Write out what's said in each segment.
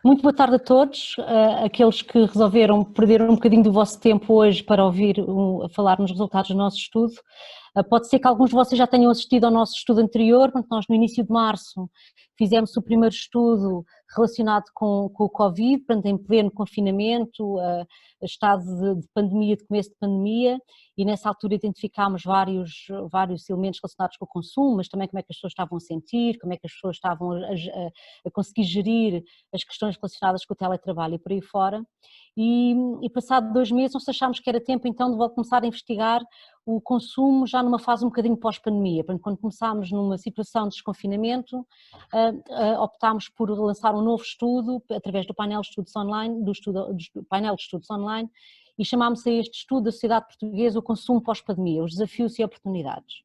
Muito boa tarde a todos, aqueles que resolveram perder um bocadinho do vosso tempo hoje para ouvir falar nos resultados do nosso estudo. Pode ser que alguns de vocês já tenham assistido ao nosso estudo anterior, porque nós no início de março fizemos o primeiro estudo relacionado com o Covid, portanto em pleno confinamento, estado de pandemia, de começo de pandemia, e nessa altura identificámos vários elementos relacionados com o consumo, mas também como é que as pessoas estavam a sentir, como é que as pessoas estavam a conseguir gerir as questões relacionadas com o teletrabalho e por aí fora, e passado 2 meses nós achámos que era tempo então de começar a investigar o consumo já numa fase um bocadinho pós-pandemia. Quando começámos numa situação de desconfinamento, optámos por lançar um novo estudo através do painel de estudos online, do painel de estudos online, e chamámos a este estudo da sociedade portuguesa o consumo pós-pandemia, os desafios e oportunidades.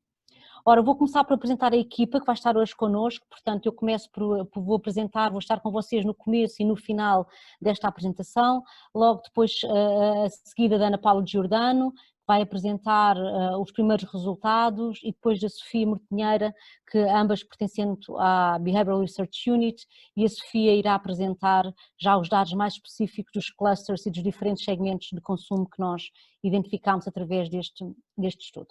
Ora, vou começar por apresentar a equipa que vai estar hoje connosco, portanto eu começo vou estar com vocês no começo e no final desta apresentação, logo depois a seguida da Ana Paula Giordano, que vai apresentar os primeiros resultados, e depois da Sofia Mortinheira, que ambas pertencendo à Behavioral Research Unit, e a Sofia irá apresentar já os dados mais específicos dos clusters e dos diferentes segmentos de consumo que nós identificámos através deste estudo.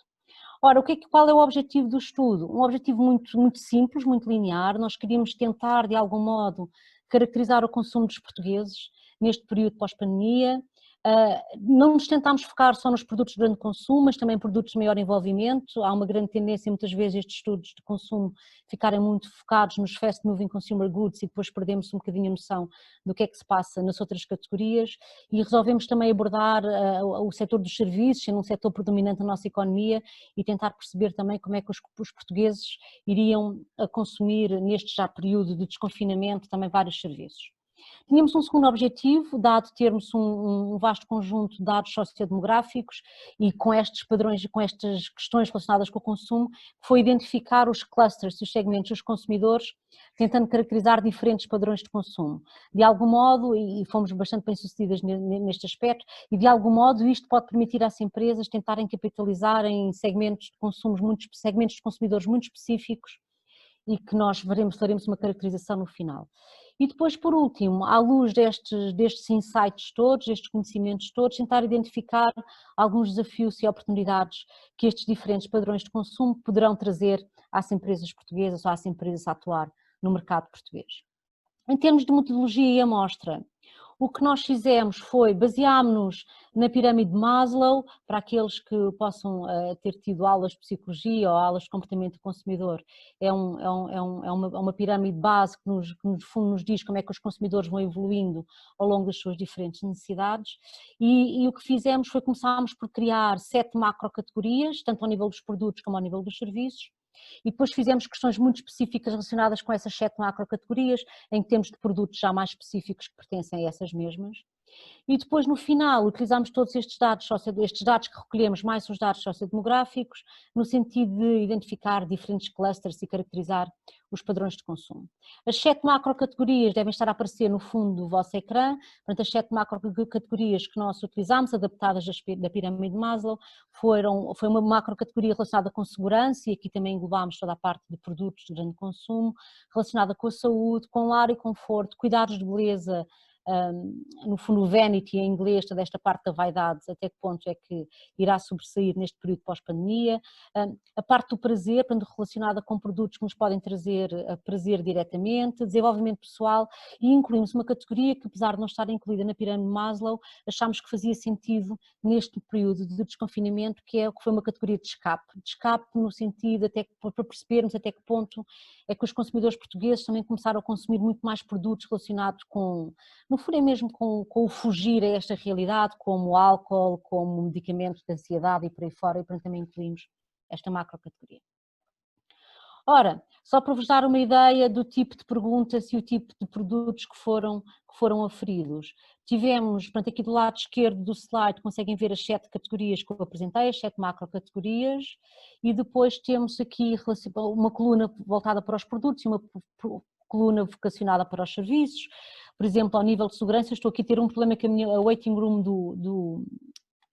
Ora, qual é o objetivo do estudo? Um objetivo muito simples, muito linear. Nós queríamos tentar, de algum modo, caracterizar o consumo dos portugueses neste período pós-pandemia. Não nos tentámos focar só nos produtos de grande consumo, mas também produtos de maior envolvimento. Há uma grande tendência, muitas vezes, estes estudos de consumo ficarem muito focados nos fast moving consumer goods e depois perdemos um bocadinho a noção do que é que se passa nas outras categorias, e resolvemos também abordar o setor dos serviços, sendo um setor predominante na nossa economia, e tentar perceber também como é que os portugueses iriam consumir neste já período de desconfinamento também vários serviços. Tínhamos um segundo objetivo, dado termos um vasto conjunto de dados sociodemográficos e com estes padrões e com estas questões relacionadas com o consumo, foi identificar os clusters e os segmentos dos consumidores, tentando caracterizar diferentes padrões de consumo. De algum modo, e fomos bastante bem-sucedidas neste aspecto, e de algum modo isto pode permitir às empresas tentarem capitalizar em segmentos de consumidores muito específicos, e que nós faremos uma caracterização no final. E depois, por último, à luz destes insights todos, destes conhecimentos todos, tentar identificar alguns desafios e oportunidades que estes diferentes padrões de consumo poderão trazer às empresas portuguesas ou às empresas a atuar no mercado português. Em termos de metodologia e amostra, o que nós fizemos foi baseámos-nos na pirâmide de Maslow. Para aqueles que possam ter tido aulas de psicologia ou aulas de comportamento do consumidor, é uma pirâmide base que no fundo nos diz como é que os consumidores vão evoluindo ao longo das suas diferentes necessidades, e o que fizemos foi começámos por criar 7 macrocategorias, tanto ao nível dos produtos como ao nível dos serviços, e depois fizemos questões muito específicas relacionadas com essas 7 macrocategorias, em que temos de produtos já mais específicos que pertencem a essas mesmas. E depois, no final, utilizámos todos estes dados que recolhemos, mais os dados sociodemográficos, no sentido de identificar diferentes clusters e caracterizar os padrões de consumo. As 7 macrocategorias devem estar a aparecer no fundo do vosso ecrã. Portanto, as 7 macrocategorias que nós utilizámos, adaptadas da pirâmide de Maslow, foi uma macrocategoria relacionada com segurança, e aqui também englobámos toda a parte de produtos de grande consumo, relacionada com a saúde, com lar e conforto, cuidados de beleza, no fundo vanity em inglês, toda esta parte da vaidade, até que ponto é que irá sobressair neste período pós-pandemia, a parte do prazer, portanto, relacionada com produtos que nos podem trazer prazer diretamente, desenvolvimento pessoal, e incluímos uma categoria que, apesar de não estar incluída na pirâmide de Maslow, achámos que fazia sentido neste período de desconfinamento, que foi uma categoria de escape no sentido, até para percebermos até que ponto é que os consumidores portugueses também começaram a consumir muito mais produtos relacionados com, no fundo é mesmo com o fugir a esta realidade, como álcool, como medicamentos de ansiedade e por aí fora, e portanto também incluímos esta macrocategoria. Ora, só para vos dar uma ideia do tipo de perguntas e o tipo de produtos que foram aferidos. Tivemos, portanto, aqui do lado esquerdo do slide, conseguem ver as 7 categorias que eu apresentei, as 7 macrocategorias, e depois temos aqui uma coluna voltada para os produtos e uma coluna vocacionada para os serviços. Por exemplo, ao nível de segurança, estou aqui a ter um problema que a waiting room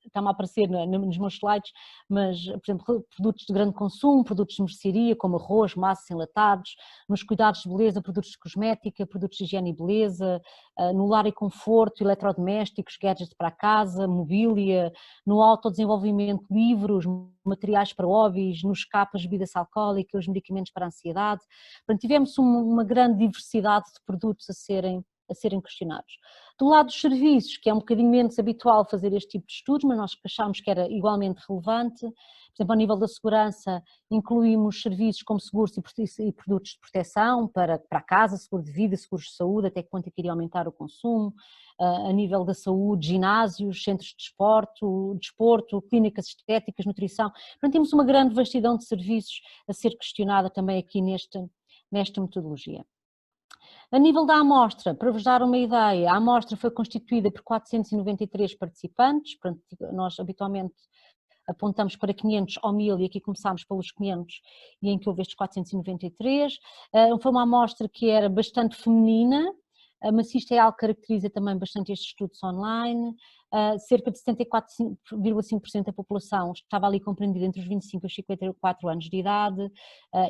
está-me a aparecer nos meus slides, mas, por exemplo, produtos de grande consumo, produtos de mercearia, como arroz, massas, enlatados, nos cuidados de beleza, produtos de cosmética, produtos de higiene e beleza, no lar e conforto, eletrodomésticos, gadgets para a casa, mobília, no autodesenvolvimento, livros, materiais para hobbies, nos capas, bebidas alcoólicas, medicamentos para a ansiedade. Portanto, tivemos uma grande diversidade de produtos a serem questionados. Do lado dos serviços, que é um bocadinho menos habitual fazer este tipo de estudos, mas nós achámos que era igualmente relevante, por exemplo, ao nível da segurança, incluímos serviços como seguros e produtos de proteção para a casa, seguro de vida, seguros de saúde, até que ponto é que iria aumentar o consumo, a nível da saúde, ginásios, centros de desporto, clínicas estéticas, nutrição. Portanto, temos uma grande vastidão de serviços a ser questionada também aqui nesta metodologia. A nível da amostra, para vos dar uma ideia, a amostra foi constituída por 493 participantes, portanto, nós habitualmente apontamos para 500 ou 1000 e aqui começámos pelos 500 e em que houve estes 493. Foi uma amostra que era bastante feminina, mas isto é algo que caracteriza também bastante estes estudos online. Cerca de 74,5% da população estava ali compreendida entre os 25 e os 54 anos de idade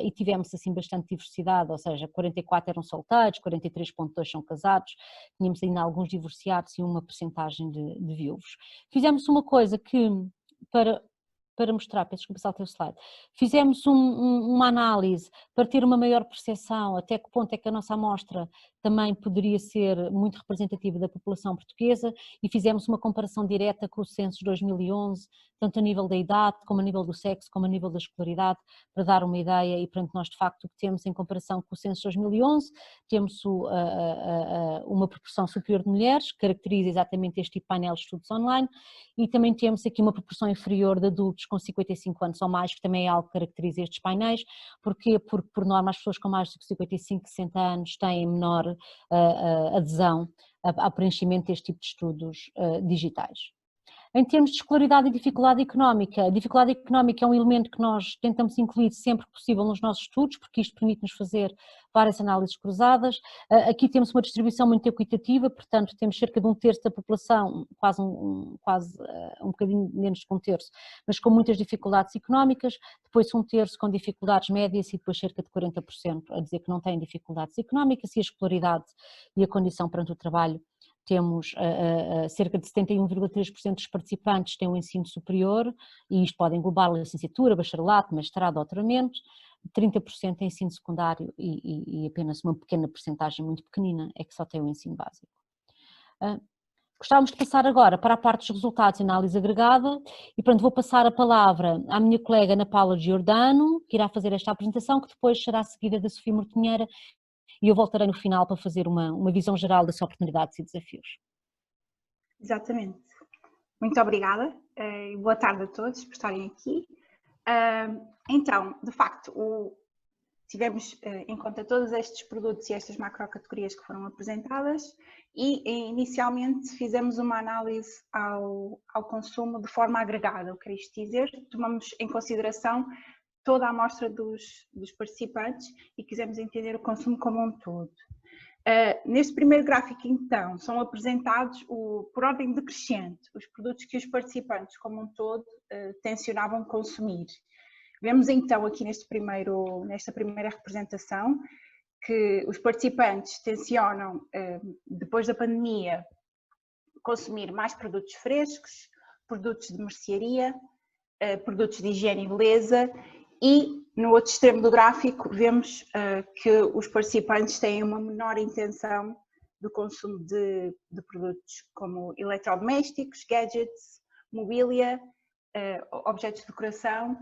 e tivemos assim bastante diversidade, ou seja, 44 eram solteiros, 43,2 são casados, tínhamos ainda alguns divorciados e uma percentagem de viúvos. Fizemos uma coisa que, para mostrar, peço desculpa, saltei o slide, fizemos uma análise para ter uma maior percepção até que ponto é que a nossa amostra também poderia ser muito representativa da população portuguesa e fizemos uma comparação direta com o censo de 2011, tanto a nível da idade, como a nível do sexo, como a nível da escolaridade, para dar uma ideia e pronto, nós de facto o que temos em comparação com o censo de 2011, temos uma proporção superior de mulheres, que caracteriza exatamente este tipo de painel de estudos online, e também temos aqui uma proporção inferior de adultos com 55 anos ou mais, que também é algo que caracteriza estes painéis. Porquê? Porque por norma as pessoas com mais de 55, 60 anos têm menor adesão ao preenchimento deste tipo de estudos digitais. Em termos de escolaridade e dificuldade económica, a dificuldade económica é um elemento que nós tentamos incluir sempre que possível nos nossos estudos, porque isto permite-nos fazer várias análises cruzadas. Aqui temos uma distribuição muito equitativa, portanto temos cerca de 1/3 da população, quase um bocadinho menos de 1/3, mas com muitas dificuldades económicas, depois 1/3 com dificuldades médias e depois cerca de 40% a dizer que não têm dificuldades económicas, e a escolaridade e a condição perante o trabalho. Temos cerca de 71,3% dos participantes têm um ensino superior, e isto pode englobar licenciatura, bacharelato, mestrado, doutoramento, 30% em ensino secundário e apenas uma pequena percentagem, muito pequenina, é que só tem o ensino básico. Gostávamos de passar agora para a parte dos resultados e análise agregada, e pronto, vou passar a palavra à minha colega Ana Paula Giordano, que irá fazer esta apresentação, que depois será seguida da Sofia Mortinheira, e eu voltarei no final para fazer uma visão geral das oportunidades e desafios. Exatamente. Muito obrigada e boa tarde a todos por estarem aqui. Então, de facto, tivemos em conta todos estes produtos e estas macrocategorias que foram apresentadas e inicialmente fizemos uma análise ao consumo de forma agregada. O que quer isto dizer? Tomamos em consideração toda a amostra dos participantes e quisemos entender o consumo como um todo. Neste primeiro gráfico, então, são apresentados por ordem decrescente os produtos que os participantes como um todo tencionavam consumir. Vemos então aqui nesta primeira representação que os participantes tencionam, depois da pandemia, consumir mais produtos frescos, produtos de mercearia, produtos de higiene e beleza. E no outro extremo do gráfico vemos que os participantes têm uma menor intenção do consumo de produtos como eletrodomésticos, gadgets, mobília, objetos de decoração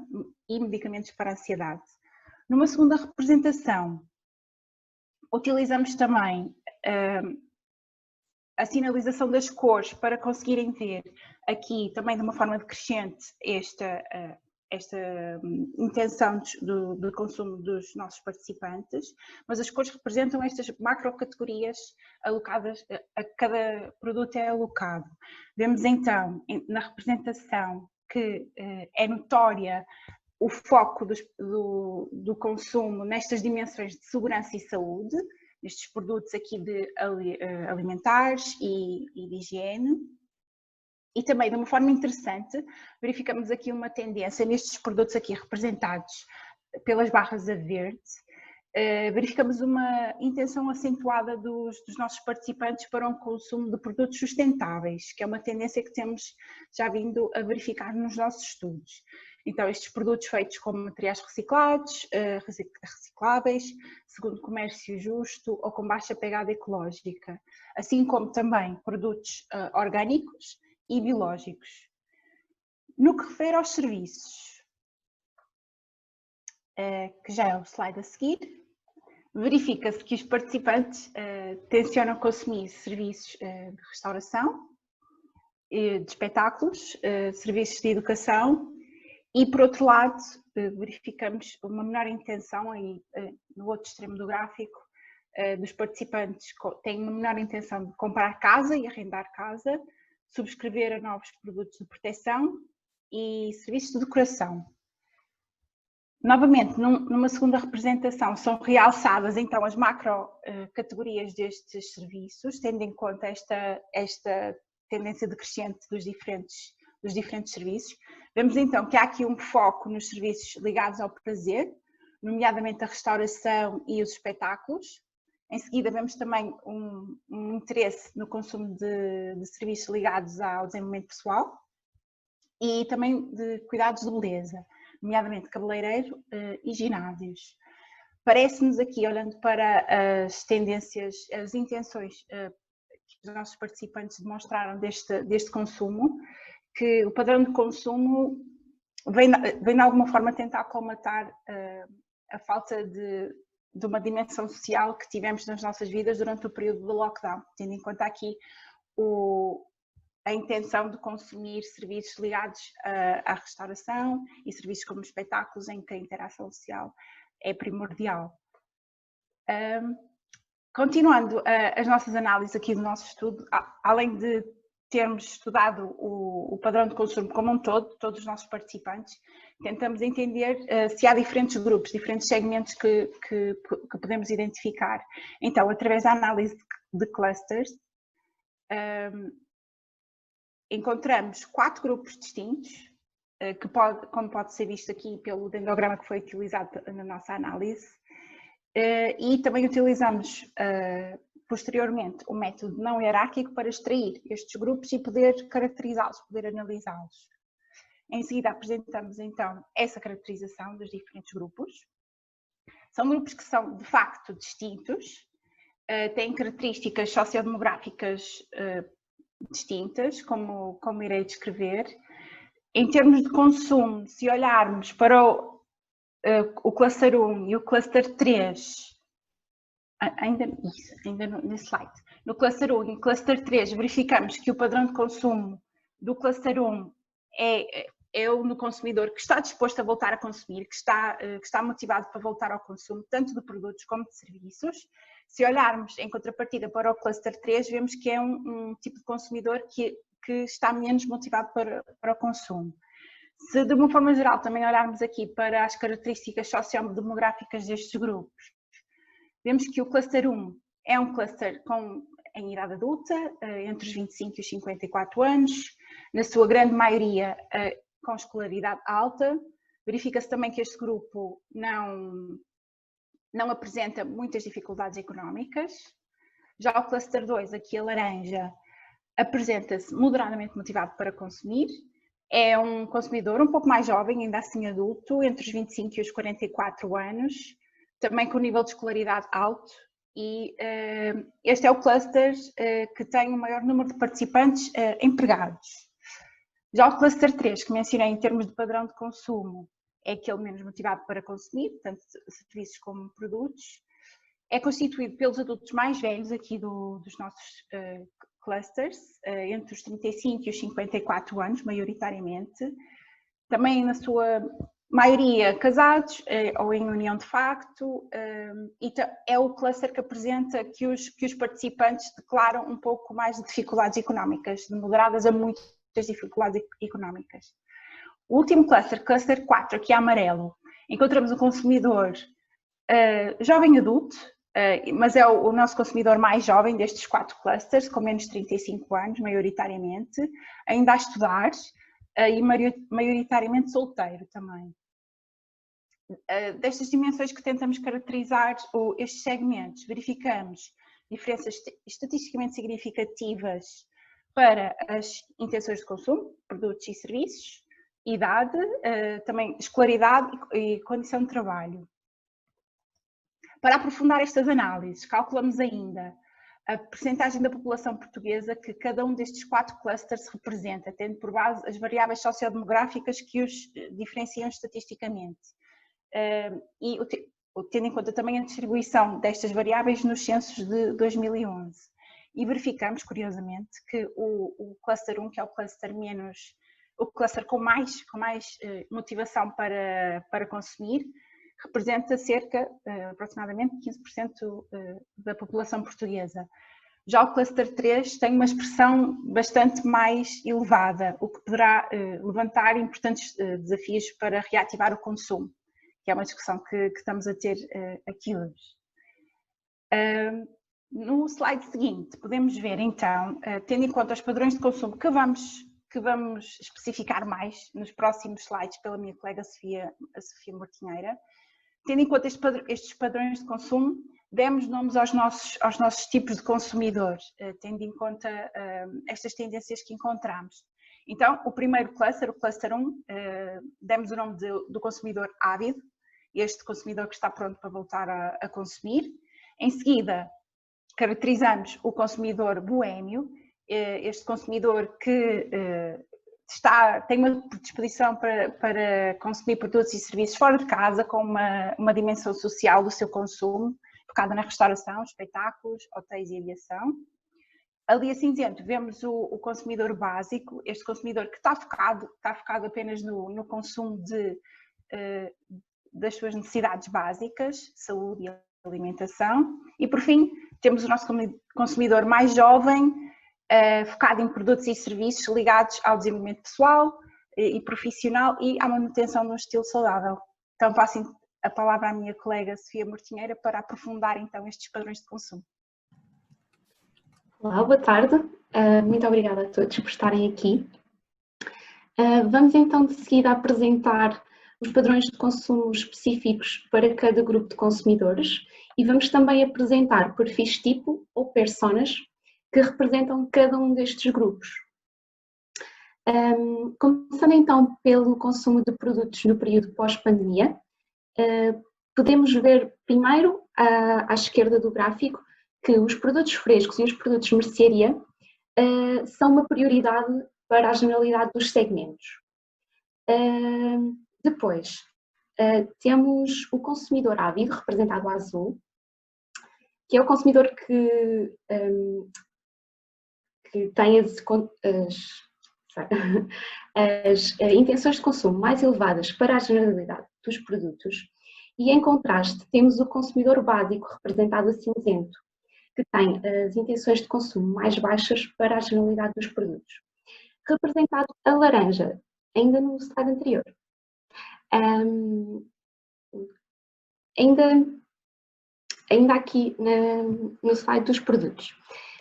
e medicamentos para a ansiedade. Numa segunda representação, utilizamos também a sinalização das cores para conseguirem ver aqui também de uma forma decrescente esta intenção do consumo dos nossos participantes, mas as cores representam estas macrocategorias alocadas, a cada produto é alocado. Vemos então na representação que é notória o foco do consumo nestas dimensões de segurança e saúde, nestes produtos aqui de alimentares e de higiene. E também, de uma forma interessante, verificamos aqui uma tendência nestes produtos aqui representados pelas barras a verde, verificamos uma intenção acentuada dos nossos participantes para um consumo de produtos sustentáveis, que é uma tendência que temos já vindo a verificar nos nossos estudos. Então, estes produtos feitos com materiais reciclados, recicláveis, segundo comércio justo ou com baixa pegada ecológica, assim como também produtos orgânicos e biológicos. No que refere aos serviços, que já é o slide a seguir, verifica-se que os participantes tencionam consumir serviços de restauração, de espetáculos, serviços de educação e, por outro lado, verificamos uma menor intenção, aí no outro extremo do gráfico, dos participantes têm uma menor intenção de comprar casa e arrendar casa, subscrever a novos produtos de proteção e serviços de decoração. Novamente, numa segunda representação, são realçadas então as macro categorias destes serviços, tendo em conta esta tendência decrescente dos diferentes serviços. Vemos então que há aqui um foco nos serviços ligados ao prazer, nomeadamente a restauração e os espetáculos. Em seguida, vemos também um interesse no consumo de serviços ligados ao desenvolvimento pessoal e também de cuidados de beleza, nomeadamente cabeleireiro e ginásios. Parece-nos aqui, olhando para as tendências, as intenções que os nossos participantes demonstraram deste consumo, que o padrão de consumo vem de alguma forma tentar colmatar a falta de uma dimensão social que tivemos nas nossas vidas durante o período do lockdown, tendo em conta aqui a intenção de consumir serviços ligados à restauração e serviços como espetáculos em que a interação social é primordial. Continuando as nossas análises aqui do nosso estudo, além de termos estudado o padrão de consumo como um todo, todos os nossos participantes, tentamos entender se há diferentes grupos, diferentes segmentos que podemos identificar. Então, através da análise de clusters, encontramos 4 grupos distintos, como pode ser visto aqui pelo dendrograma que foi utilizado na nossa análise, e também utilizamos posteriormente o método não hierárquico para extrair estes grupos e poder caracterizá-los, poder analisá-los. Em seguida apresentamos então essa caracterização dos diferentes grupos. São grupos que são de facto distintos, têm características sociodemográficas distintas, como irei descrever. Em termos de consumo, se olharmos para o cluster 1 e o cluster 3, ainda nesse slide, no cluster 1 e no cluster 3 verificamos que o padrão de consumo do cluster 1 é o no consumidor que está disposto a voltar a consumir, que está motivado para voltar ao consumo, tanto de produtos como de serviços. Se olharmos em contrapartida para o cluster 3, vemos que é um tipo de consumidor que está menos motivado para o consumo. Se de uma forma geral também olharmos aqui para as características sociodemográficas destes grupos, vemos que o cluster 1 é um cluster em idade adulta, entre os 25 e os 54 anos, na sua grande maioria com escolaridade alta. Verifica-se também que este grupo não apresenta muitas dificuldades económicas. Já o cluster 2, aqui a laranja, apresenta-se moderadamente motivado para consumir. É um consumidor um pouco mais jovem, ainda assim adulto, entre os 25 e os 44 anos, também com nível de escolaridade alto, e este é o cluster que tem o maior número de participantes empregados. Já o cluster 3, que mencionei em termos de padrão de consumo, é aquele menos motivado para consumir, tanto serviços como produtos. É constituído pelos adultos mais velhos aqui dos nossos clusters, entre os 35 e os 54 anos, maioritariamente. Também na sua maioria casados ou em união de facto, e é o cluster que apresenta que os participantes declaram um pouco mais de dificuldades económicas, de moderadas a muitas dificuldades económicas. O último cluster, cluster 4, aqui amarelo, encontramos um consumidor jovem adulto, mas é o nosso consumidor mais jovem destes 4 clusters, com menos de 35 anos, maioritariamente, ainda a estudar e maioritariamente solteiro também. Destas dimensões que tentamos caracterizar estes segmentos, verificamos diferenças estatisticamente significativas para as intenções de consumo, produtos e serviços, idade, também escolaridade e condição de trabalho. Para aprofundar estas análises, calculamos ainda a percentagem da população portuguesa que cada um destes 4 clusters representa, tendo por base as variáveis sociodemográficas que os diferenciam estatisticamente. E tendo em conta também a distribuição destas variáveis nos censos de 2011. E verificamos, curiosamente, que o cluster 1, que é o cluster com mais motivação para consumir, representa aproximadamente 15% da população portuguesa. Já o cluster 3 tem uma expressão bastante mais elevada, o que poderá levantar importantes desafios para reativar o consumo, que é uma discussão que estamos a ter aqui hoje. No slide seguinte, podemos ver então, tendo em conta os padrões de consumo que vamos especificar mais nos próximos slides pela minha colega a Sofia Mortinheira, tendo em conta estes padrões de consumo, demos nomes aos nossos tipos de consumidores, tendo em conta estas tendências que encontramos. Então, o primeiro cluster, o cluster 1, demos o nome do consumidor ávido, este consumidor que está pronto para voltar a consumir. Em seguida, caracterizamos o consumidor boémio, este consumidor que tem uma predisposição para consumir produtos e serviços fora de casa, com uma dimensão social do seu consumo, focada na restauração, espetáculos, hotéis e aviação. Ali a cinzento vemos o consumidor básico, este consumidor que está focado apenas no consumo das suas necessidades básicas, saúde e alimentação. E por fim, temos o nosso consumidor mais jovem, focado em produtos e serviços ligados ao desenvolvimento pessoal e profissional e à manutenção de um estilo saudável. Então passo a palavra à minha colega Sofia Mortinheira para aprofundar então estes padrões de consumo. Olá, boa tarde. Muito obrigada a todos por estarem aqui. Vamos então de seguida apresentar os padrões de consumo específicos para cada grupo de consumidores e vamos também apresentar perfis tipo ou personas que representam cada um destes grupos. Começando então pelo consumo de produtos no período pós-pandemia, podemos ver primeiro à esquerda do gráfico que os produtos frescos e os produtos de mercearia são uma prioridade para a generalidade dos segmentos. Depois, temos o consumidor ávido, representado a azul, que é o consumidor que tem as intenções de consumo mais elevadas para a generalidade dos produtos, e em contraste temos o consumidor básico, representado a cinzento, que tem as intenções de consumo mais baixas para a generalidade dos produtos. Representado a laranja, ainda no slide anterior. Ainda aqui no slide dos produtos.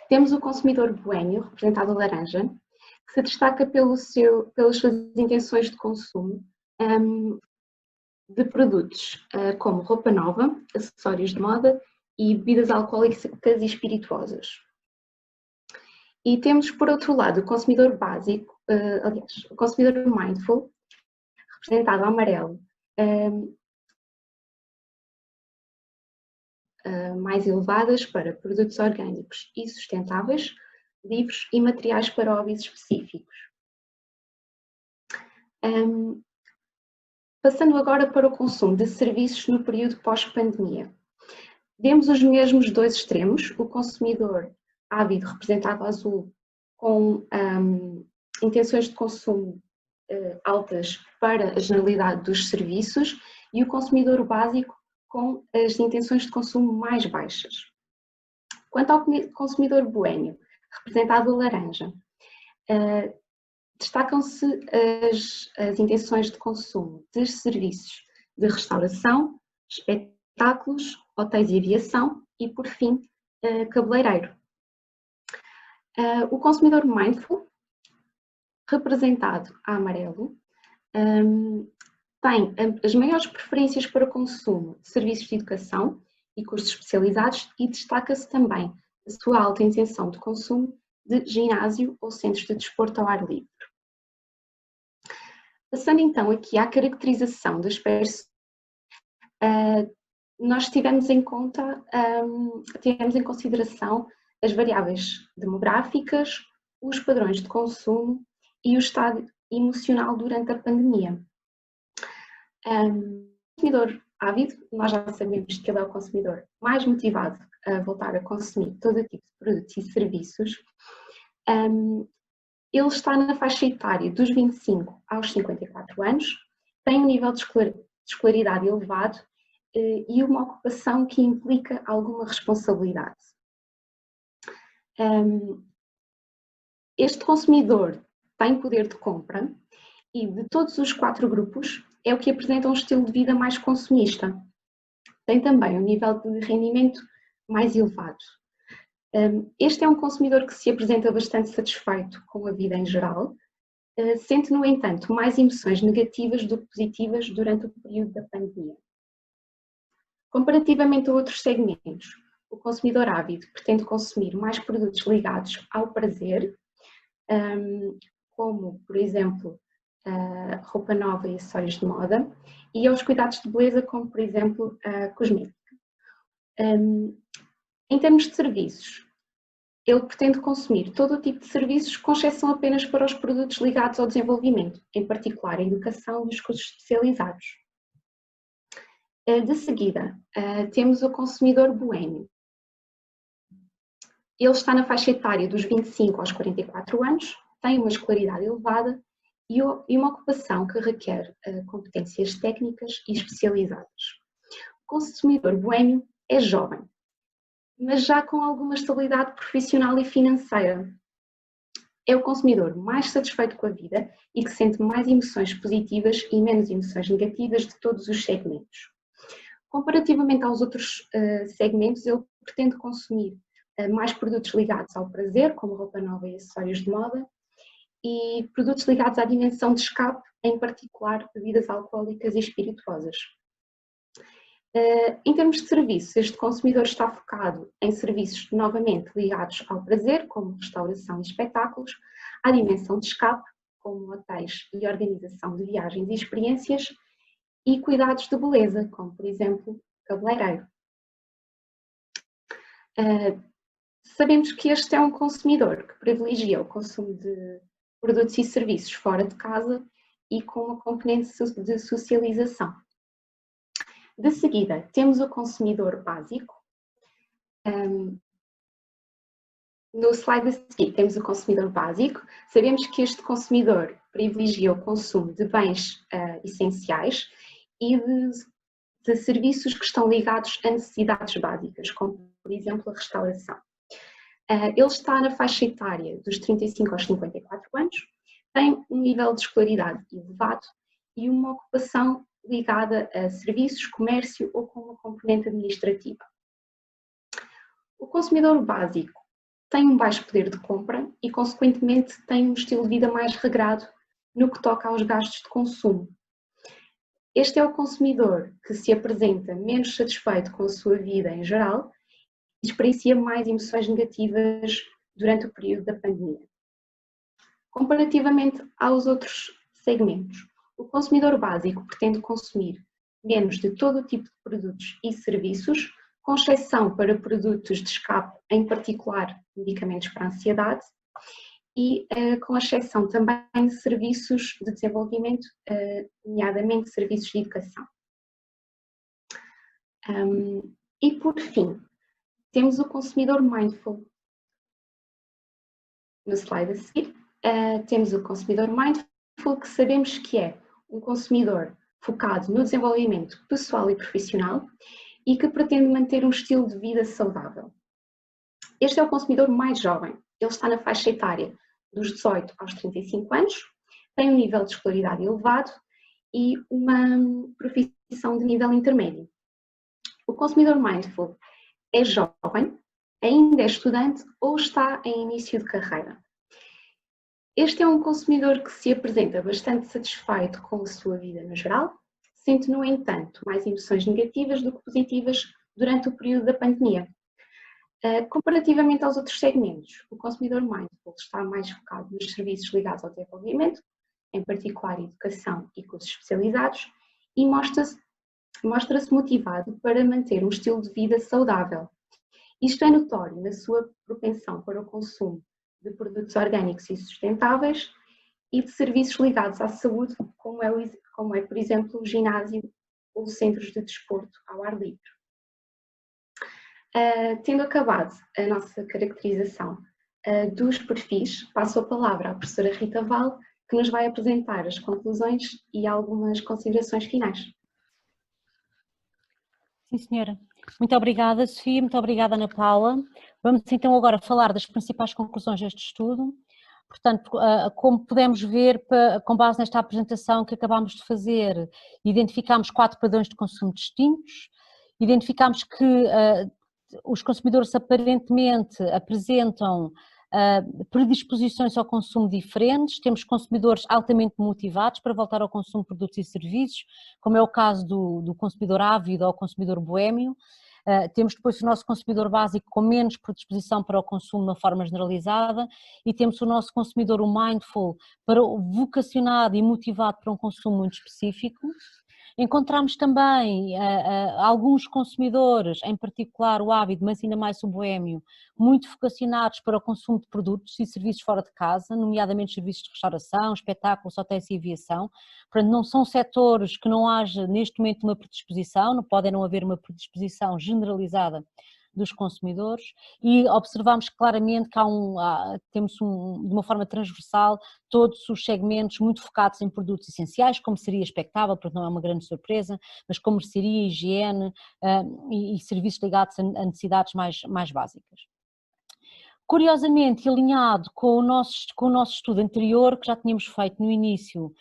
Temos o consumidor boêmio, representado a laranja, que se destaca pelas suas intenções de consumo de produtos como roupa nova, acessórios de moda e bebidas alcoólicas e espirituosas. E temos, por outro lado, o consumidor básico, aliás, o consumidor mindful, representado a amarelo, mais elevadas para produtos orgânicos e sustentáveis, livros e materiais para hobbies específicos. Passando agora para o consumo de serviços no período pós-pandemia. Vemos os mesmos dois extremos, o consumidor ávido, representado a azul, com intenções de consumo altas para a generalidade dos serviços, e o consumidor básico com as intenções de consumo mais baixas. Quanto ao consumidor boêmio, representado a laranja, destacam-se as intenções de consumo de serviços de restauração, espetáculos, hotéis e aviação e, por fim, cabeleireiro. O consumidor mindful, representado a amarelo, tem as maiores preferências para consumo de serviços de educação e cursos especializados e destaca-se também a sua alta intenção de consumo de ginásio ou centros de desporto ao ar livre. Passando então aqui à caracterização das pessoas, nós tivemos em consideração as variáveis demográficas, os padrões de consumo e o estado emocional durante a pandemia. O consumidor ávido, nós já sabemos que ele é o consumidor mais motivado a voltar a consumir todo tipo de produtos e serviços. Ele está na faixa etária dos 25 aos 54 anos, tem um nível de escolaridade elevado e uma ocupação que implica alguma responsabilidade. Este consumidor tem poder de compra e de todos os 4 grupos é o que apresenta um estilo de vida mais consumista. Tem também um nível de rendimento mais elevado. Este é um consumidor que se apresenta bastante satisfeito com a vida em geral, sente, no entanto, mais emoções negativas do que positivas durante o período da pandemia. Comparativamente a outros segmentos, o consumidor ávido pretende consumir mais produtos ligados ao prazer, como, por exemplo, roupa nova e acessórios de moda, e aos cuidados de beleza, como, por exemplo, a cosmética. Em termos de serviços, ele pretende consumir todo o tipo de serviços, com exceção apenas para os produtos ligados ao desenvolvimento, em particular a educação e os cursos especializados. De seguida, temos o consumidor boêmio. Ele está na faixa etária dos 25 aos 44 anos, tem uma escolaridade elevada e uma ocupação que requer competências técnicas e especializadas. O consumidor boêmio é jovem, mas já com alguma estabilidade profissional e financeira. É o consumidor mais satisfeito com a vida e que sente mais emoções positivas e menos emoções negativas de todos os segmentos. Comparativamente aos outros segmentos, ele pretende consumir mais produtos ligados ao prazer, como roupa nova e acessórios de moda, e produtos ligados à dimensão de escape, em particular bebidas alcoólicas e espirituosas. Em termos de serviços, este consumidor está focado em serviços novamente ligados ao prazer, como restauração e espetáculos, à dimensão de escape, como hotéis e organização de viagens e experiências, e cuidados de beleza, como por exemplo cabeleireiro. Sabemos que este é um consumidor que privilegia o consumo de produtos e serviços fora de casa e com uma componente de socialização. De seguida, temos o consumidor básico. No slide a seguir, temos o consumidor básico. Sabemos que este consumidor privilegia o consumo de bens essenciais e de serviços que estão ligados a necessidades básicas, como, por exemplo, a restauração. Ele está na faixa etária dos 35 aos 54 anos, tem um nível de escolaridade elevado e uma ocupação ligada a serviços, comércio ou com uma componente administrativa. O consumidor básico tem um baixo poder de compra e, consequentemente, tem um estilo de vida mais regrado no que toca aos gastos de consumo. Este é o consumidor que se apresenta menos satisfeito com a sua vida em geral e experiencia mais emoções negativas durante o período da pandemia. Comparativamente aos outros segmentos, o consumidor básico pretende consumir menos de todo o tipo de produtos e serviços, com exceção para produtos de escape, em particular medicamentos para a ansiedade, e com exceção também de serviços de desenvolvimento, nomeadamente serviços de educação. E por fim, temos o consumidor mindful. No slide a seguir, temos o consumidor mindful, que sabemos que é um consumidor focado no desenvolvimento pessoal e profissional e que pretende manter um estilo de vida saudável. Este é o consumidor mais jovem. Ele está na faixa etária dos 18 aos 35 anos, tem um nível de escolaridade elevado e uma profissão de nível intermédio. O consumidor mindful é jovem, ainda é estudante ou está em início de carreira. Este é um consumidor que se apresenta bastante satisfeito com a sua vida no geral, sente, no entanto, mais emoções negativas do que positivas durante o período da pandemia. Comparativamente aos outros segmentos, o consumidor mindful está mais focado nos serviços ligados ao desenvolvimento, em particular educação e cursos especializados, e mostra-se motivado para manter um estilo de vida saudável. Isto é notório na sua propensão para o consumo de produtos orgânicos e sustentáveis e de serviços ligados à saúde, como é, por exemplo, o ginásio ou centros de desporto ao ar livre. Tendo acabado a nossa caracterização dos perfis, passo a palavra à professora Rita Val, que nos vai apresentar as conclusões e algumas considerações finais. Sim, senhora. Muito obrigada, Sofia, muito obrigada, Ana Paula. Vamos então agora falar das principais conclusões deste estudo. Portanto, como podemos ver, com base nesta apresentação que acabámos de fazer, identificámos 4 padrões de consumo distintos, identificámos que os consumidores aparentemente apresentam predisposições ao consumo diferentes, temos consumidores altamente motivados para voltar ao consumo de produtos e serviços, como é o caso do consumidor ávido ou consumidor boémio. Temos depois o nosso consumidor básico com menos predisposição para o consumo de uma forma generalizada e temos o nosso consumidor, o mindful, vocacionado e motivado para um consumo muito específico. Encontramos também alguns consumidores, em particular o ávido, mas ainda mais o boémio, muito vocacionados para o consumo de produtos e serviços fora de casa, nomeadamente serviços de restauração, espetáculos, hotéis e aviação. Portanto, não são setores que não haja neste momento uma predisposição, não pode não haver uma predisposição generalizada dos consumidores, e observamos claramente que temos de uma forma transversal todos os segmentos muito focados em produtos essenciais, como seria expectável, porque não é uma grande surpresa, mas como mercearia, higiene e serviços ligados a necessidades mais básicas. Curiosamente, alinhado com o nosso estudo anterior, que já tínhamos feito no início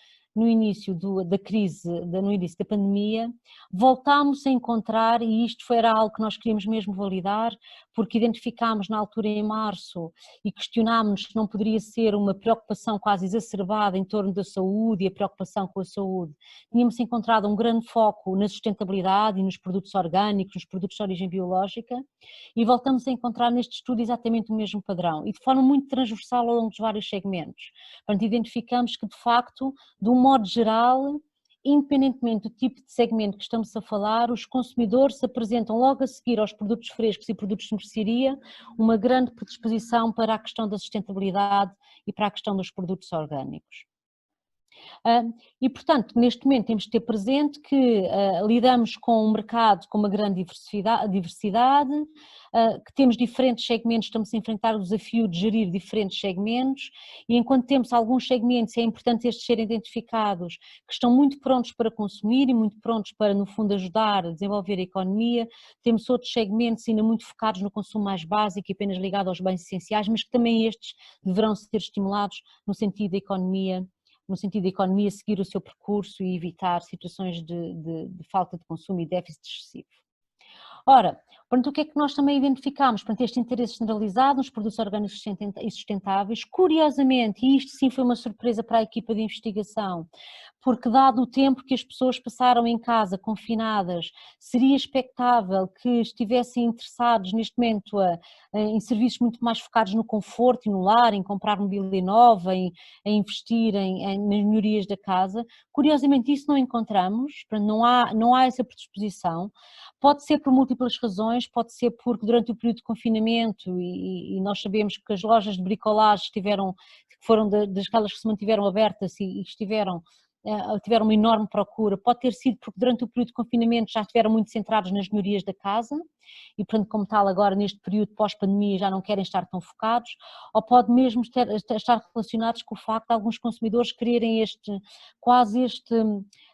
da crise, no início da pandemia, voltámos a encontrar, e isto era algo que nós queríamos mesmo validar, porque identificámos na altura em março e questionámos se não poderia ser uma preocupação quase exacerbada em torno da saúde e a preocupação com a saúde. Tínhamos encontrado um grande foco na sustentabilidade e nos produtos orgânicos, nos produtos de origem biológica, e voltamos a encontrar neste estudo exatamente o mesmo padrão, e de forma muito transversal ao longo dos vários segmentos. Portanto, identificamos que, de facto, de um modo geral, independentemente do tipo de segmento que estamos a falar, os consumidores se apresentam logo a seguir aos produtos frescos e produtos de mercearia uma grande predisposição para a questão da sustentabilidade e para a questão dos produtos orgânicos. E, portanto, neste momento temos de ter presente que lidamos com um mercado com uma grande diversidade, que temos diferentes segmentos, estamos a enfrentar o desafio de gerir diferentes segmentos, e enquanto temos alguns segmentos, é importante estes serem identificados, que estão muito prontos para consumir e muito prontos para, no fundo, ajudar a desenvolver a economia, temos outros segmentos ainda muito focados no consumo mais básico e apenas ligado aos bens essenciais, mas que também estes deverão ser estimulados no sentido da economia seguir o seu percurso e evitar situações de falta de consumo e déficit excessivo. Ora, portanto, o que é que nós também identificamos? Portanto, este interesse generalizado nos produtos orgânicos e sustentáveis, curiosamente, e isto sim foi uma surpresa para a equipa de investigação, porque dado o tempo que as pessoas passaram em casa, confinadas, seria expectável que estivessem interessados neste momento em serviços muito mais focados no conforto e no lar, em comprar mobília nova, em investir nas melhorias da casa. Curiosamente isso não encontramos, não há essa predisposição. Pode ser por múltiplas razões, pode ser porque durante o período de confinamento, e nós sabemos que as lojas de bricolagem foram daquelas que se mantiveram abertas e tiveram uma enorme procura, pode ter sido porque durante o período de confinamento já estiveram muito centrados nas melhorias da casa e, portanto, como tal, agora neste período pós-pandemia já não querem estar tão focados, ou pode mesmo estar relacionados com o facto de alguns consumidores quererem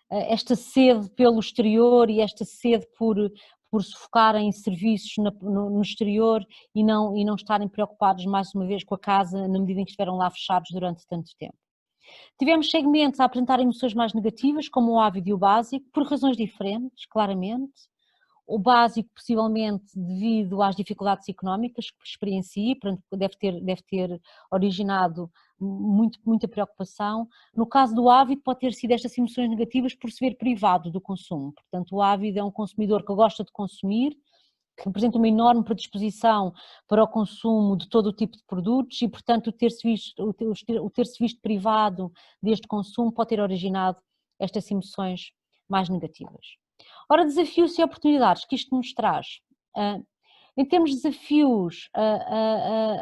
esta sede pelo exterior e esta sede por se focarem em serviços no exterior e não estarem preocupados mais uma vez com a casa na medida em que estiveram lá fechados durante tanto tempo. Tivemos segmentos a apresentar emoções mais negativas, como o ávido e o básico, por razões diferentes, claramente. o básico possivelmente devido às dificuldades económicas que experiencia, portanto deve ter originado muita preocupação. No caso do ávido pode ter sido estas emoções negativas por se ver privado do consumo, portanto o ávido é um consumidor que gosta de consumir, que apresenta uma enorme predisposição para o consumo de todo o tipo de produtos e, portanto, o ter-se visto privado deste consumo pode ter originado estas emoções mais negativas. Ora, desafios e oportunidades que isto nos traz. Em termos de desafios,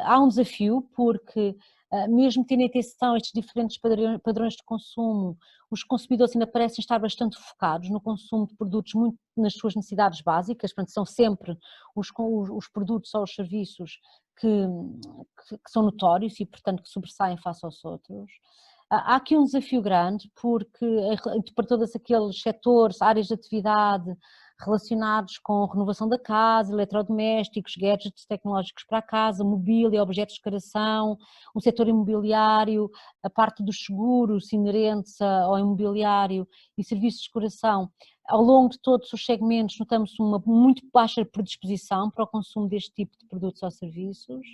há um desafio porque, mesmo tendo em atenção estes diferentes padrões de consumo, os consumidores ainda parecem estar bastante focados no consumo de produtos muito nas suas necessidades básicas, portanto são sempre os produtos ou os serviços que são notórios e, portanto, que sobressaem face aos outros. Há aqui um desafio grande porque para todos aqueles setores, áreas de atividade relacionados com renovação da casa, eletrodomésticos, gadgets tecnológicos para a casa, mobília, objetos de decoração, o setor imobiliário, a parte dos seguros inerentes ao imobiliário e serviços de decoração, ao longo de todos os segmentos notamos uma muito baixa predisposição para o consumo deste tipo de produtos ou serviços.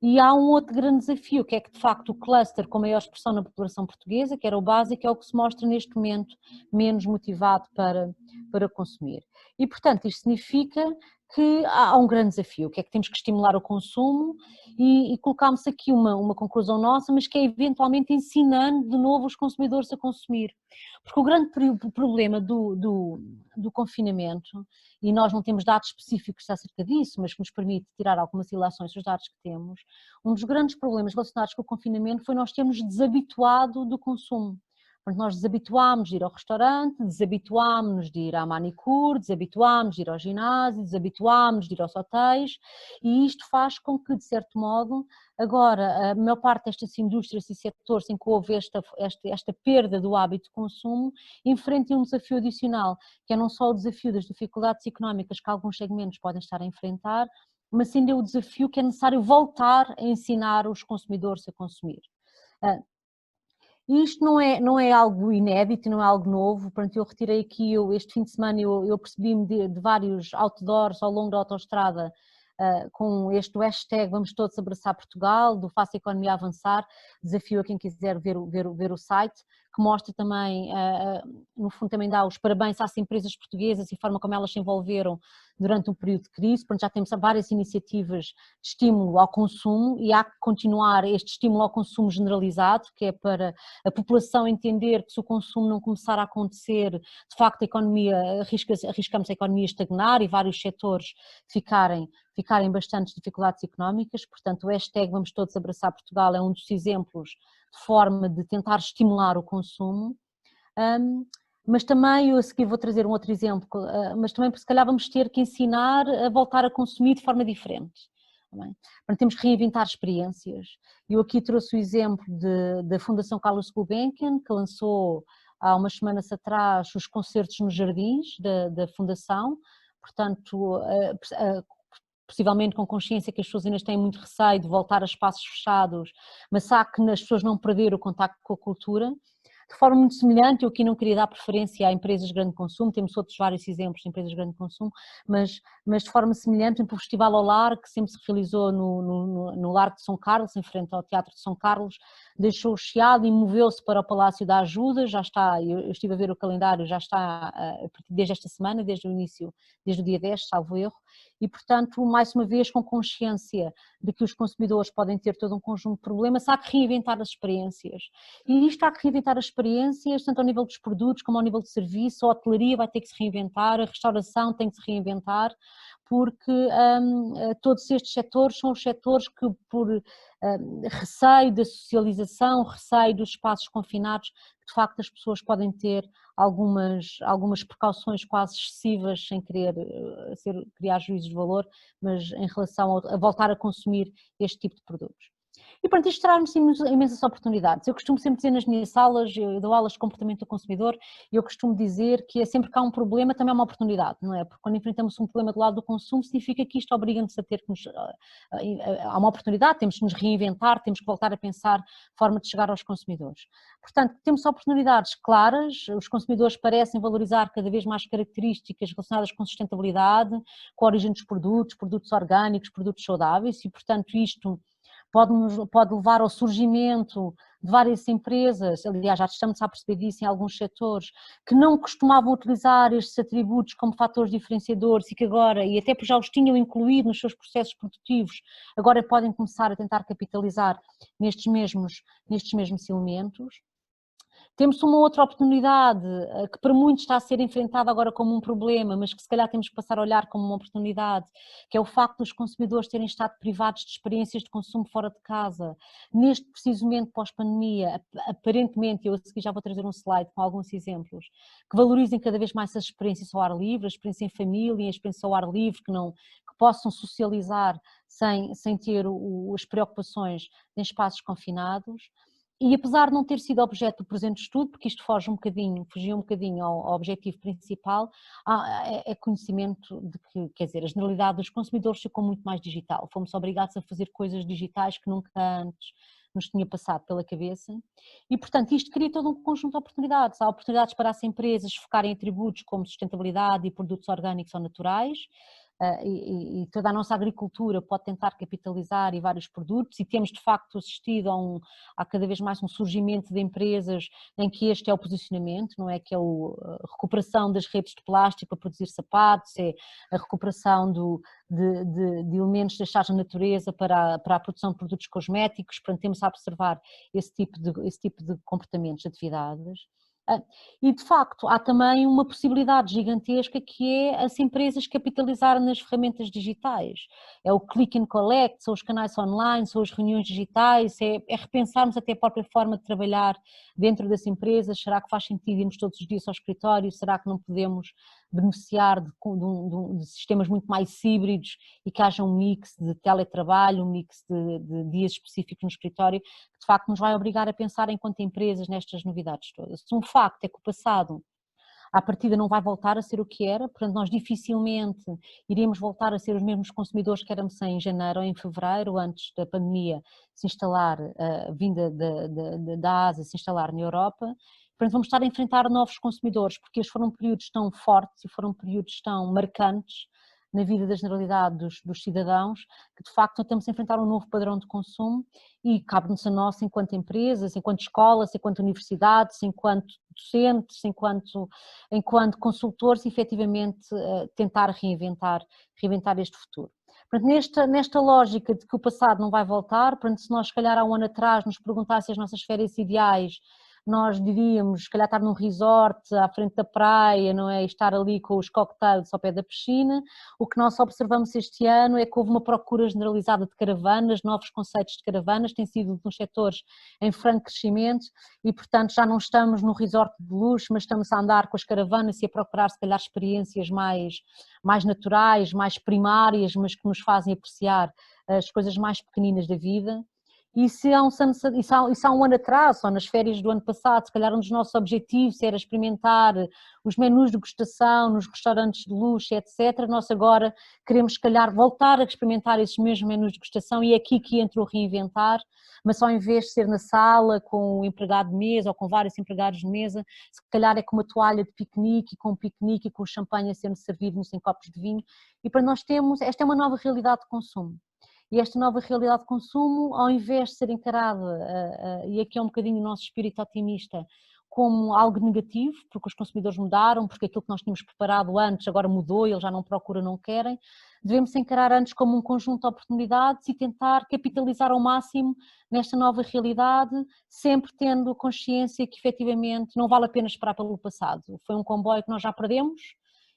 E há um outro grande desafio, que é que de facto o cluster com maior expressão na população portuguesa, que era o básico, é o que se mostra neste momento menos motivado para consumir. E portanto isto significa que há um grande desafio, que é que temos que estimular o consumo e colocámos aqui uma conclusão nossa, mas que é eventualmente ensinando de novo os consumidores a consumir. Porque o grande problema do confinamento, e nós não temos dados específicos acerca disso, mas que nos permite tirar algumas ilações dos dados que temos, um dos grandes problemas relacionados com o confinamento foi nós termos desabituado do consumo. Portanto, nós desabituámos de ir ao restaurante, desabituámos de ir à manicure, desabituámos de ir ao ginásio, desabituámos de ir aos hotéis e isto faz com que, de certo modo, agora a maior parte destas indústrias e setores em que houve esta perda do hábito de consumo enfrentem um desafio adicional, que é não só o desafio das dificuldades económicas que alguns segmentos podem estar a enfrentar, mas ainda é o desafio que é necessário voltar a ensinar os consumidores a consumir. E isto não é algo inédito, não é algo novo, portanto eu retirei aqui, este fim de semana eu percebi-me de vários outdoors ao longo da autoestrada com este hashtag Vamos Todos Abraçar Portugal, do Faça a Economia Avançar, desafio a quem quiser ver o site, que mostra também, no fundo também dá os parabéns às empresas portuguesas e a forma como elas se envolveram durante o período de crise, portanto já temos várias iniciativas de estímulo ao consumo e há que continuar este estímulo ao consumo generalizado, que é para a população entender que se o consumo não começar a acontecer, de facto a economia, arriscamos a economia estagnar e vários setores ficarem bastantes dificuldades económicas, portanto o hashtag Vamos Todos Abraçar Portugal é um dos exemplos de forma de tentar estimular o consumo, mas também, eu a seguir vou trazer um outro exemplo, mas também se calhar vamos ter que ensinar a voltar a consumir de forma diferente. Portanto, temos que reinventar experiências. Eu aqui trouxe o exemplo da Fundação Carlos Gulbenkian, que lançou há umas semanas atrás os concertos nos jardins da Fundação, portanto possivelmente com consciência que as pessoas ainda têm muito receio de voltar a espaços fechados, mas há que as pessoas não perder o contacto com a cultura. De forma muito semelhante, eu aqui não queria dar preferência a empresas de grande consumo, temos outros vários exemplos de empresas de grande consumo, mas de forma semelhante, o Festival ao Lar, que sempre se realizou no Largo de São Carlos, em frente ao Teatro de São Carlos, deixou o Chiado e moveu-se para o Palácio da Ajuda, já está, eu estive a ver o calendário, já está desde esta semana, desde o início, desde o dia 10, salvo erro, e portanto, mais uma vez, com consciência de que os consumidores podem ter todo um conjunto de problemas, há que reinventar as experiências. E isto há que reinventar as experiências, tanto ao nível dos produtos como ao nível de serviço, a hotelaria vai ter que se reinventar, a restauração tem que se reinventar, porque todos estes setores são os setores que, por receio da socialização, receio dos espaços confinados, de facto as pessoas podem ter algumas precauções quase excessivas, sem querer criar juízos de valor, mas em relação a voltar a consumir este tipo de produtos. E pronto, isto traz-nos imensas oportunidades. Eu costumo sempre dizer nas minhas salas, eu dou aulas de comportamento do consumidor, e eu costumo dizer que é sempre que há um problema também há uma oportunidade, não é? Porque quando enfrentamos um problema do lado do consumo, significa que isto obriga-nos a ter que nos... Há uma oportunidade, temos que nos reinventar, temos que voltar a pensar a forma de chegar aos consumidores. Portanto, temos oportunidades claras, os consumidores parecem valorizar cada vez mais características relacionadas com sustentabilidade, com a origem dos produtos, produtos orgânicos, produtos saudáveis, e portanto isto pode levar ao surgimento de várias empresas, aliás já estamos a perceber disso em alguns setores, que não costumavam utilizar estes atributos como fatores diferenciadores e que agora, e até porque já os tinham incluído nos seus processos produtivos, agora podem começar a tentar capitalizar nestes mesmos elementos. Temos uma outra oportunidade que para muitos está a ser enfrentada agora como um problema, mas que se calhar temos que passar a olhar como uma oportunidade, que é o facto dos consumidores terem estado privados de experiências de consumo fora de casa. Neste preciso momento pós-pandemia, aparentemente, eu a seguir já vou trazer um slide com alguns exemplos, que valorizem cada vez mais as experiências ao ar livre, a experiência em família, a experiência ao ar livre, que possam socializar sem ter as preocupações em espaços confinados. E apesar de não ter sido objeto do presente estudo, porque isto fugia um bocadinho ao objetivo principal, é conhecimento de que, quer dizer, a generalidade dos consumidores ficou muito mais digital. Fomos obrigados a fazer coisas digitais que nunca antes nos tinha passado pela cabeça e, portanto, isto cria todo um conjunto de oportunidades. Há oportunidades para as empresas focarem em atributos como sustentabilidade e produtos orgânicos ou naturais, e toda a nossa agricultura pode tentar capitalizar em vários produtos e temos de facto assistido a cada vez mais um surgimento de empresas em que este é o posicionamento, não é? Que é a recuperação das redes de plástico para produzir sapatos, é a recuperação de elementos deixados na natureza para a produção de produtos cosméticos, portanto temos a observar esse tipo de comportamentos, de atividades. E de facto há também uma possibilidade gigantesca que é as empresas capitalizarem nas ferramentas digitais, é o click and collect, são os canais online, são as reuniões digitais, é repensarmos até a própria forma de trabalhar dentro das empresas. Será que faz sentido irmos todos os dias ao escritório, será que não podemos beneficiar de sistemas muito mais híbridos e que haja um mix de teletrabalho, um mix de dias específicos no escritório, que de facto nos vai obrigar a pensar enquanto empresas nestas novidades todas. Um facto é que o passado à partida não vai voltar a ser o que era, portanto nós dificilmente iríamos voltar a ser os mesmos consumidores que éramos em janeiro ou em fevereiro, antes da pandemia se instalar, vinda da Ásia, se instalar na Europa. Portanto vamos estar a enfrentar novos consumidores, porque estes foram períodos tão fortes e foram períodos tão marcantes na vida da generalidade dos cidadãos, que de facto estamos a enfrentar um novo padrão de consumo e cabe-nos a nós, enquanto empresas, enquanto escolas, enquanto universidades, enquanto docentes, enquanto consultores, efetivamente tentar reinventar este futuro. Portanto, nesta lógica de que o passado não vai voltar, portanto, se nós se calhar há um ano atrás nos perguntassem as nossas férias ideais, nós diríamos, se calhar estar num resort à frente da praia, não é? Estar ali com os cocktails ao pé da piscina. O que nós observamos este ano é que houve uma procura generalizada de caravanas, novos conceitos de caravanas, tem sido nos setores em franco crescimento e, portanto, já não estamos no resort de luxo, mas estamos a andar com as caravanas e a procurar, se calhar, experiências mais naturais, mais primárias, mas que nos fazem apreciar as coisas mais pequeninas da vida. E se há um ano atrás, ou nas férias do ano passado, se calhar um dos nossos objetivos era experimentar os menus de degustação nos restaurantes de luxo, etc., nós agora queremos, se calhar, voltar a experimentar esses mesmos menus de degustação e é aqui que entra o reinventar, mas ao invés de ser na sala com o empregado de mesa ou com vários empregados de mesa, se calhar é com uma toalha de piquenique, com um piquenique e com o champanhe a ser servido em copos de vinho. E para nós esta é uma nova realidade de consumo. E esta nova realidade de consumo, ao invés de ser encarada, e aqui é um bocadinho o nosso espírito otimista, como algo negativo, porque os consumidores mudaram, porque aquilo que nós tínhamos preparado antes agora mudou, eles já não procuram, não querem, devemos encarar antes como um conjunto de oportunidades e tentar capitalizar ao máximo nesta nova realidade, sempre tendo consciência que efetivamente não vale a pena esperar pelo passado. Foi um comboio que nós já perdemos,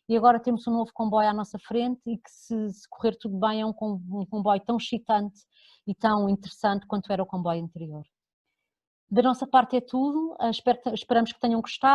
e agora temos um novo comboio à nossa frente e que se correr tudo bem é um comboio tão excitante e tão interessante quanto era o comboio anterior. Da nossa parte é tudo, esperamos que tenham gostado.